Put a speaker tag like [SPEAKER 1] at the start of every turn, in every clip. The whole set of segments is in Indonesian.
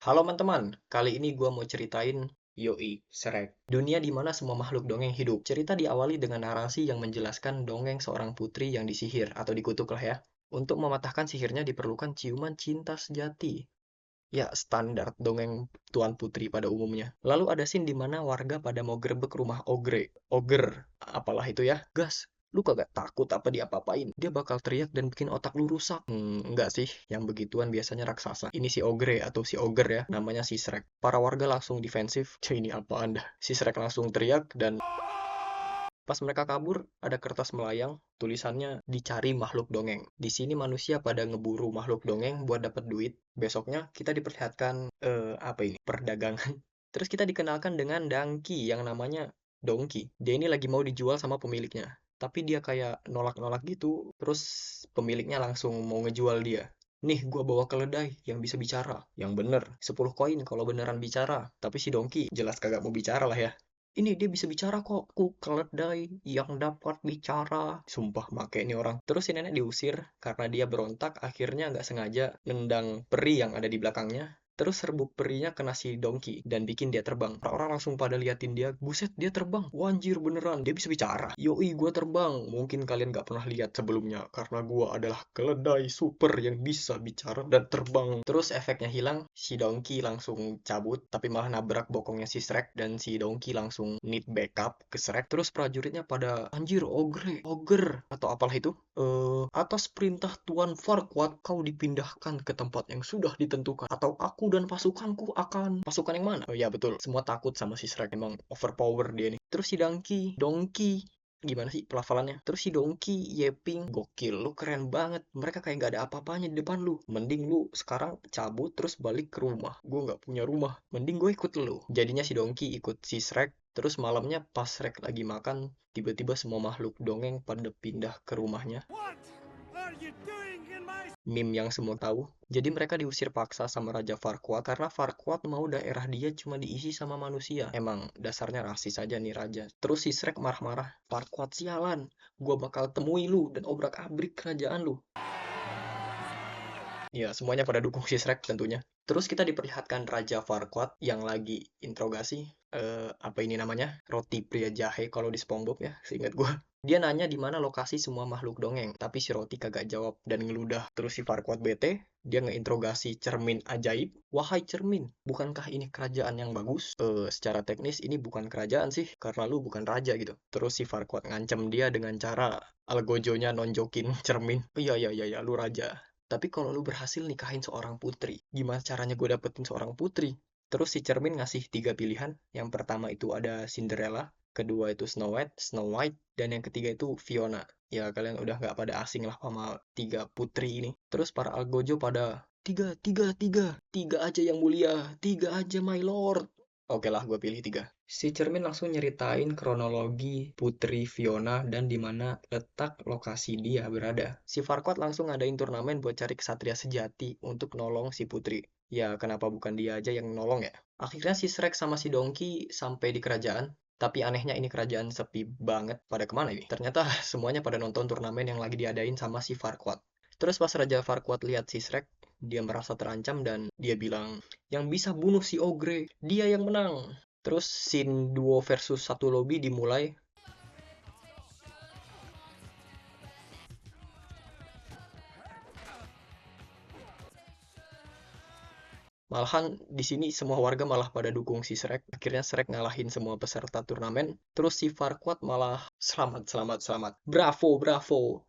[SPEAKER 1] Halo teman-teman, kali ini gua mau ceritain Yoi, Shrek. Dunia di mana semua makhluk dongeng hidup. Cerita diawali dengan narasi yang menjelaskan dongeng seorang putri yang disihir atau dikutuk lah ya. Untuk mematahkan sihirnya diperlukan ciuman cinta sejati. Ya, standar dongeng Tuan Putri pada umumnya. Lalu ada scene di mana warga pada mau gerebek rumah apalah itu ya. Gas, lu kagak takut apa diapa-apain? Dia bakal teriak dan bikin otak lu rusak. Enggak sih, yang begituan biasanya raksasa. Ini si ogre atau si ogre ya, namanya si Shrek. Para warga langsung defensif. Cuy, ini apa anda? Si Shrek langsung teriak dan pas mereka kabur, ada kertas melayang, tulisannya dicari makhluk dongeng. Di sini manusia pada ngeburu makhluk dongeng buat dapat duit. Besoknya kita diperlihatkan apa ini? Perdagangan. Terus kita dikenalkan dengan Dangki yang namanya Dongki. Dia ini lagi mau dijual sama pemiliknya. Tapi dia kayak nolak-nolak gitu, terus pemiliknya langsung mau ngejual dia. Nih, gua bawa keledai yang bisa bicara. Yang bener, 10 koin kalau beneran bicara. Tapi si Dongki jelas kagak mau bicara lah ya. Ini dia bisa bicara kok, ku keledai yang dapat bicara. Sumpah make ini orang. Terus si nenek diusir karena dia berontak, akhirnya nggak sengaja nendang peri yang ada di belakangnya. Terus serbuk perinya kena si Donkey dan bikin dia terbang. Orang-orang langsung pada liatin dia, buset dia terbang. Wanjir beneran, dia bisa bicara. Yoi gua terbang. Mungkin kalian nggak pernah lihat sebelumnya, karena gua adalah keledai super yang bisa bicara dan terbang. Terus efeknya hilang, si Donkey langsung cabut, tapi malah nabrak bokongnya si Shrek dan si Donkey langsung need backup ke Shrek. Terus prajuritnya pada anjir ogre atau apalah itu. Atas perintah Tuan Farquaad kau dipindahkan ke tempat yang sudah ditentukan. Atau aku dan pasukanku akan... Pasukan yang mana? Oh ya betul, semua takut sama si Shrek. Emang overpower dia nih. Terus si Donkey gimana sih pelafalannya? Terus si Donkey, Yeping, gokil, lu keren banget. Mereka kayak nggak ada apa-apanya di depan lu. Mending lu sekarang cabut terus balik ke rumah. Gue nggak punya rumah. Mending gue ikut lu. Jadinya si Donkey ikut si Shrek. Terus malamnya pas Shrek lagi makan, tiba-tiba semua makhluk dongeng pada pindah ke rumahnya. Meme yang semua tahu. Jadi mereka diusir paksa sama Raja Farquaad karena Farquaad mau daerah dia cuma diisi sama manusia. Emang dasarnya rasis aja nih raja. Terus si Shrek marah-marah. Farquaad sialan, gua bakal temui lu dan obrak-abrik kerajaan lu. Ya, semuanya pada dukung si Shrek tentunya. Terus kita diperlihatkan Raja Farquaad yang lagi interogasi. Apa ini namanya? Roti pria jahe kalau di SpongeBob ya, seingat gua. Dia nanya di mana lokasi semua makhluk dongeng, tapi si Roti kagak jawab dan ngeludah. Terus si Farquaad bete, dia ngeinterogasi cermin ajaib. Wahai cermin, bukankah ini kerajaan yang bagus? Secara teknis ini bukan kerajaan sih, karena lu bukan raja gitu. Terus si Farquaad ngancem dia dengan cara algojonya nonjokin cermin. Oh, iya, lu raja. Tapi kalau lu berhasil nikahin seorang putri, gimana caranya gue dapetin seorang putri? Terus si cermin ngasih 3 pilihan. Yang pertama itu ada Cinderella, kedua itu Snow White, dan yang ketiga itu Fiona. Ya kalian udah nggak pada asing lah sama 3 putri ini. Terus para algojo pada tiga aja yang mulia, tiga aja my lord. Oke lah, gue pilih tiga. Si cermin langsung nyeritain kronologi Putri Fiona dan di mana letak lokasi dia berada. Si Farquaad langsung ngadain turnamen buat cari kesatria sejati untuk nolong si Putri. Ya, kenapa bukan dia aja yang nolong ya? Akhirnya si Shrek sama si Donkey sampai di kerajaan. Tapi anehnya ini kerajaan sepi banget. Pada kemana ini? Ternyata semuanya pada nonton turnamen yang lagi diadain sama si Farquaad. Terus pas Raja Farquaad lihat si Shrek, dia merasa terancam dan dia bilang, yang bisa bunuh si Ogre, dia yang menang. Terus scene duo versus satu lobby dimulai. Malahan di sini semua warga malah pada dukung si Shrek. Akhirnya Shrek ngalahin semua peserta turnamen. Terus si Farquaad malah selamat. Bravo.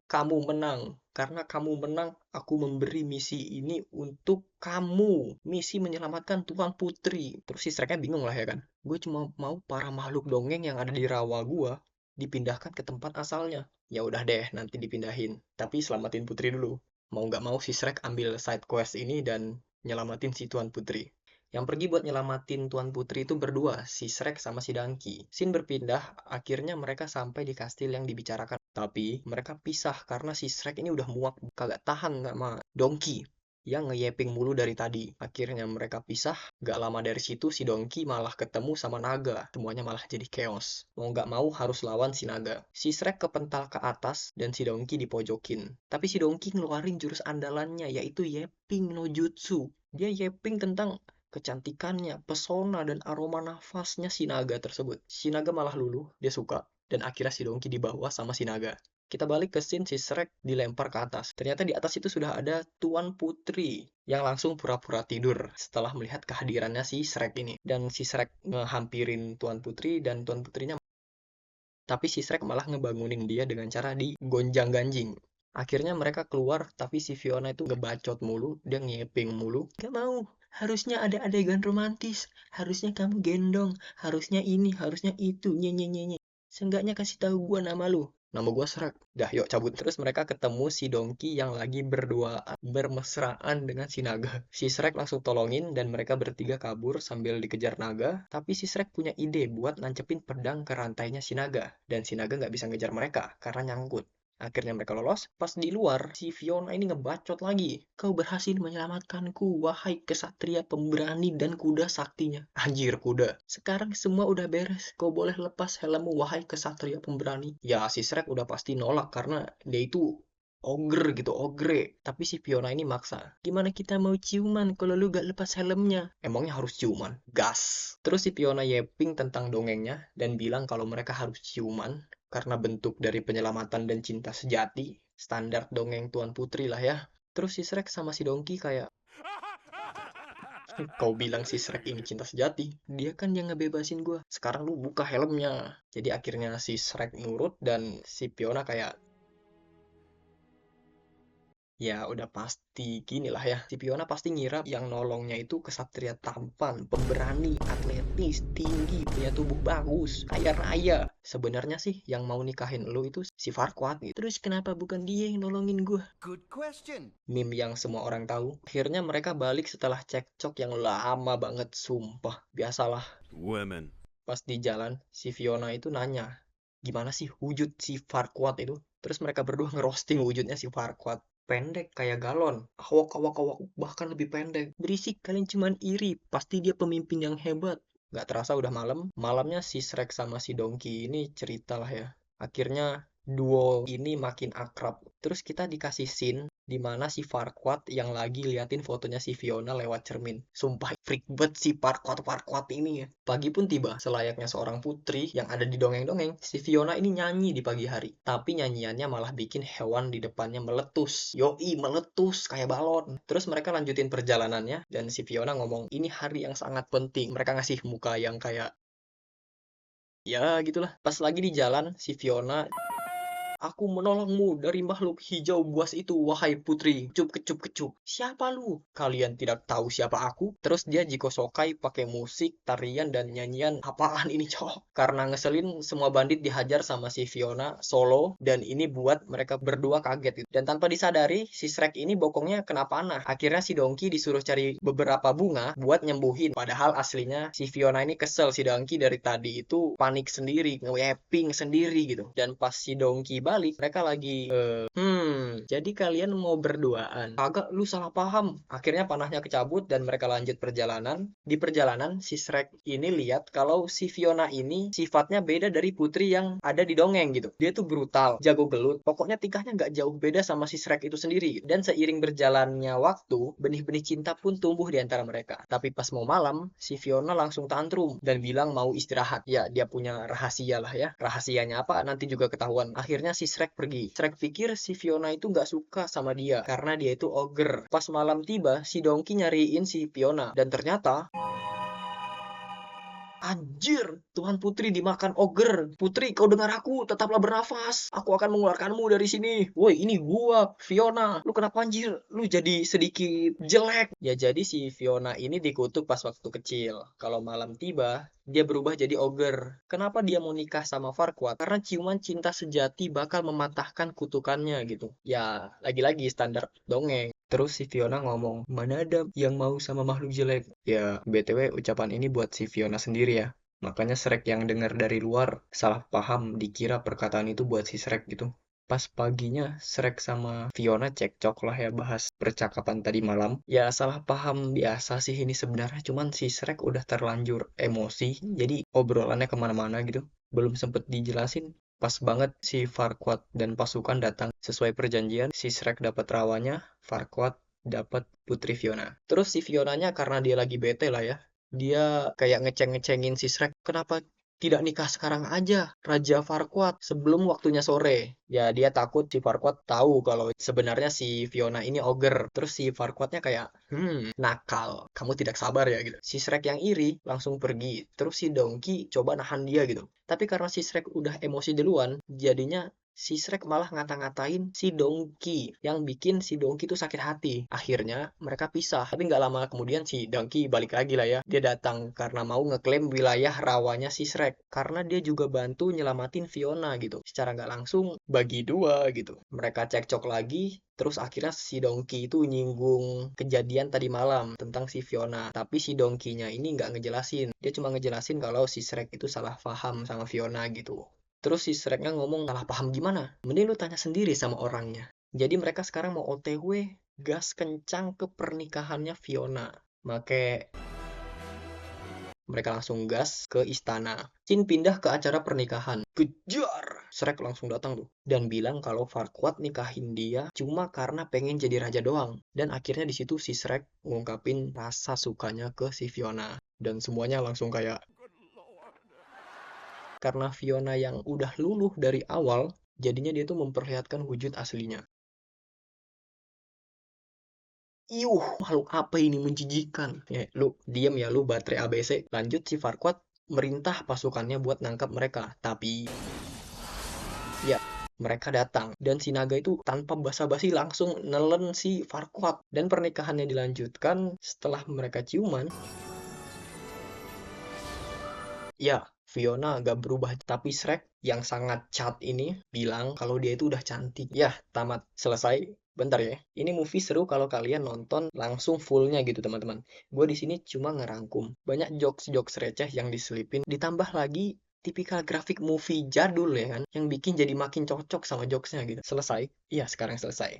[SPEAKER 1] Kamu menang. Karena kamu menang, aku memberi misi ini untuk kamu. Misi menyelamatkan Tuan Putri. Terus si Shreknya bingung lah ya kan. Gue cuma mau para makhluk dongeng yang ada di rawa gua dipindahkan ke tempat asalnya. Ya udah deh, nanti dipindahin. Tapi selamatin Putri dulu. Mau nggak mau si Shrek ambil side quest ini dan nyelamatin si Tuan Putri. Yang pergi buat nyelamatin Tuan Putri itu berdua, si Shrek sama si Donkey. Scene berpindah, akhirnya mereka sampai di kastil yang dibicarakan. Tapi mereka pisah karena si Shrek ini udah muak, kagak tahan sama Donkey yang ngeyeping mulu dari tadi. Akhirnya mereka pisah, gak lama dari situ si Donkey malah ketemu sama naga. Semuanya malah jadi chaos. Mau gak mau harus lawan si naga. Si Shrek kepental ke atas dan si Donkey dipojokin. Tapi si Donkey ngeluarin jurus andalannya yaitu Yeping no Jutsu. Dia Yeping tentang kecantikannya, pesona, dan aroma nafasnya si naga tersebut. Si naga malah luluh, dia suka, dan akhirnya si Donkey dibawa sama si naga. Kita balik ke scene si Shrek dilempar ke atas. Ternyata di atas itu sudah ada Tuan Putri yang langsung pura-pura tidur setelah melihat kehadirannya si Shrek ini. Dan si Shrek ngehampirin Tuan Putri dan Tuan Putrinya, tapi si Shrek malah ngebangunin dia dengan cara digonjang-ganjing. Akhirnya mereka keluar, tapi si Fiona itu ngebacot mulu, dia ngeping mulu. Gak mau, harusnya ada adegan romantis, harusnya kamu gendong, harusnya ini, harusnya itu, nye. Seenggaknya kasih tahu gua nama lu. Nama gua Shrek. Dah, yuk cabut. Terus mereka ketemu si Donkey yang lagi berduaan, bermesraan dengan si naga. Si Shrek langsung tolongin dan mereka bertiga kabur sambil dikejar naga. Tapi si Shrek punya ide buat nancepin pedang ke rantainya si naga. Dan si naga nggak bisa ngejar mereka karena nyangkut. Akhirnya mereka lolos. Pas di luar, si Fiona ini ngebacot lagi. Kau berhasil menyelamatkanku, wahai kesatria pemberani dan kuda saktinya. Anjir, kuda. Sekarang semua udah beres. Kau boleh lepas helmmu, wahai kesatria pemberani. Ya, si Shrek udah pasti nolak karena dia itu ogre gitu, ogre. Tapi si Fiona ini maksa. Gimana kita mau ciuman kalau lu gak lepas helmnya? Emangnya harus ciuman? Gas. Terus si Fiona yeping tentang dongengnya dan bilang kalau mereka harus ciuman karena bentuk dari penyelamatan dan cinta sejati. Standar dongeng Tuan Putri lah ya. Terus si Shrek sama si Donkey kayak, kau bilang si Shrek ini cinta sejati. Dia kan yang ngebebasin gue. Sekarang lu buka helmnya. Jadi akhirnya si Shrek nurut dan si Fiona kayak, ya udah pasti gini lah ya. Si Fiona pasti ngira yang nolongnya itu kesatria tampan, pemberani, atletis, tinggi, punya tubuh bagus, kaya raya. Sebenarnya sih yang mau nikahin lu itu si Farquaad gitu. Terus kenapa bukan dia yang nolongin gue?
[SPEAKER 2] Good question.
[SPEAKER 1] Meme yang semua orang tahu. Akhirnya mereka balik setelah cekcok yang lama banget, sumpah. Biasalah,
[SPEAKER 2] Women.
[SPEAKER 1] pas di jalan, si Fiona itu nanya, gimana sih wujud si Farquaad itu? Terus mereka berdua ngerosting wujudnya si Farquaad. Pendek kayak galon, awak awak awak, bahkan lebih pendek. Berisik, kalian cuman iri, pasti dia pemimpin yang hebat. Gak terasa udah malam. Malamnya si Shrek sama si Donkey ini cerita lah ya. Akhirnya duo ini makin akrab. Terus kita dikasih scene di mana si Farquaad yang lagi liatin fotonya si Fiona lewat cermin. Sumpah freak banget si Farquaad ini ya. Pagi pun tiba, selayaknya seorang putri yang ada di dongeng-dongeng, si Fiona ini nyanyi di pagi hari. Tapi nyanyiannya malah bikin hewan di depannya meletus. Yoi, meletus kayak balon. Terus mereka lanjutin perjalanannya dan si Fiona ngomong, ini hari yang sangat penting. Mereka ngasih muka yang kayak, ya gitulah. Pas lagi di jalan, si Fiona, aku menolongmu dari makhluk hijau buas itu, wahai putri. Kecup, kecup, kecup. Siapa lu? Kalian tidak tahu siapa aku? Terus dia jikosokai pakai musik, tarian, dan nyanyian. Apaan ini, cowok? Karena ngeselin, semua bandit dihajar sama si Fiona solo. Dan ini buat mereka berdua kaget gitu. Dan tanpa disadari, si Shrek ini bokongnya kena panah. Akhirnya si Donkey disuruh cari beberapa bunga buat nyembuhin. Padahal aslinya si Fiona ini kesel. Si Donkey dari tadi itu panik sendiri, nge-yapping sendiri gitu. Dan pas si Donkey balik, mereka lagi, jadi kalian mau berduaan? Kagak, lu salah paham. Akhirnya panahnya kecabut dan mereka lanjut perjalanan. Di perjalanan, si Shrek ini lihat kalau si Fiona ini sifatnya beda dari putri yang ada di dongeng gitu. Dia tuh brutal, jago gelut. Pokoknya tingkahnya nggak jauh beda sama si Shrek itu sendiri. Dan seiring berjalannya waktu, benih-benih cinta pun tumbuh di antara mereka. Tapi pas mau malam, si Fiona langsung tantrum dan bilang mau istirahat. Ya, dia punya rahasia lah ya. Rahasianya apa? Nanti juga ketahuan. Akhirnya si Shrek pergi. Shrek pikir si Fiona itu nggak suka sama dia karena dia itu ogre. Pas malam tiba, si Donkey nyariin si Fiona dan ternyata, anjir, Tuhan Putri dimakan ogre. Putri, kau dengar aku, tetaplah bernafas. Aku akan mengeluarkanmu dari sini. Woi, ini gua, Fiona. Lu kenapa anjir? Lu jadi sedikit jelek. Ya jadi si Fiona ini dikutuk pas waktu kecil. Kalau malam tiba, dia berubah jadi ogre. Kenapa dia mau nikah sama Farquaad? Karena ciuman cinta sejati bakal mematahkan kutukannya gitu. Ya, lagi-lagi standar dongeng. Terus si Fiona ngomong, mana ada yang mau sama makhluk jelek? Ya, BTW ucapan ini buat si Fiona sendiri ya. Makanya Shrek yang dengar dari luar salah paham, dikira perkataan itu buat si Shrek gitu. Pas paginya, Shrek sama Fiona cekcok lah ya bahas percakapan tadi malam. Ya salah paham biasa sih ini sebenarnya, cuman si Shrek udah terlanjur emosi, jadi obrolannya kemana-mana gitu. Belum sempet dijelasin. Pas banget si Farquaad dan pasukan datang. Sesuai perjanjian, si Shrek dapat rawanya, Farquaad dapat Putri Fiona. Terus si Fionanya karena dia lagi bete lah ya, dia kayak ngeceng-ngecengin si Shrek, kenapa tidak nikah sekarang aja, Raja Farquaad, sebelum waktunya sore. Ya dia takut si Farquaad tahu kalau sebenarnya si Fiona ini ogre. Terus si Farquaadnya kayak, nakal, kamu tidak sabar ya gitu. Si Shrek yang iri langsung pergi. Terus si Donkey coba nahan dia gitu. Tapi karena si Shrek udah emosi duluan, jadinya si Shrek malah ngata-ngatain si Donkey yang bikin si Donkey tuh sakit hati. Akhirnya mereka pisah. Tapi nggak lama kemudian si Donkey balik lagi lah ya. Dia datang karena mau ngeklaim wilayah rawanya si Shrek. Karena dia juga bantu nyelamatin Fiona gitu. Secara nggak langsung bagi dua gitu. Mereka cekcok lagi. Terus akhirnya si Donkey itu nyinggung kejadian tadi malam tentang si Fiona. Tapi si Donkey-nya ini nggak ngejelasin. Dia cuma ngejelasin kalau si Shrek itu salah paham sama Fiona gitu. Terus si Shreknya ngomong, salah paham gimana? Mending lu tanya sendiri sama orangnya. Jadi mereka sekarang mau OTW gas kencang ke pernikahannya Fiona. Make mereka langsung gas ke istana. Jin pindah ke acara pernikahan. Kejar! Shrek langsung datang tuh. Dan bilang kalau Farquaad nikahin dia cuma karena pengen jadi raja doang. Dan akhirnya di situ si Shrek ngungkapin rasa sukanya ke si Fiona. Dan semuanya langsung kayak, karena Fiona yang udah luluh dari awal, jadinya dia tuh memperlihatkan wujud aslinya. Iuh, makhluk apa ini menjijikan. Ya, lu diam ya, lu baterai ABC. Lanjut si Farquaad merintah pasukannya buat nangkap mereka. Tapi, ya, mereka datang. Dan si naga itu tanpa basa-basi langsung nelen si Farquaad. Dan pernikahannya dilanjutkan setelah mereka ciuman. Ya, Fiona agak berubah, tapi Shrek yang sangat cat ini bilang kalau dia itu udah cantik. Ya, tamat. Selesai. Bentar ya. Ini movie seru kalau kalian nonton langsung fullnya gitu, teman-teman. Gue di sini cuma ngerangkum. Banyak jokes-jokes receh yang diselipin. Ditambah lagi tipikal grafik movie jadul ya kan. Yang bikin jadi makin cocok sama jokesnya gitu. Selesai? Iya, sekarang selesai.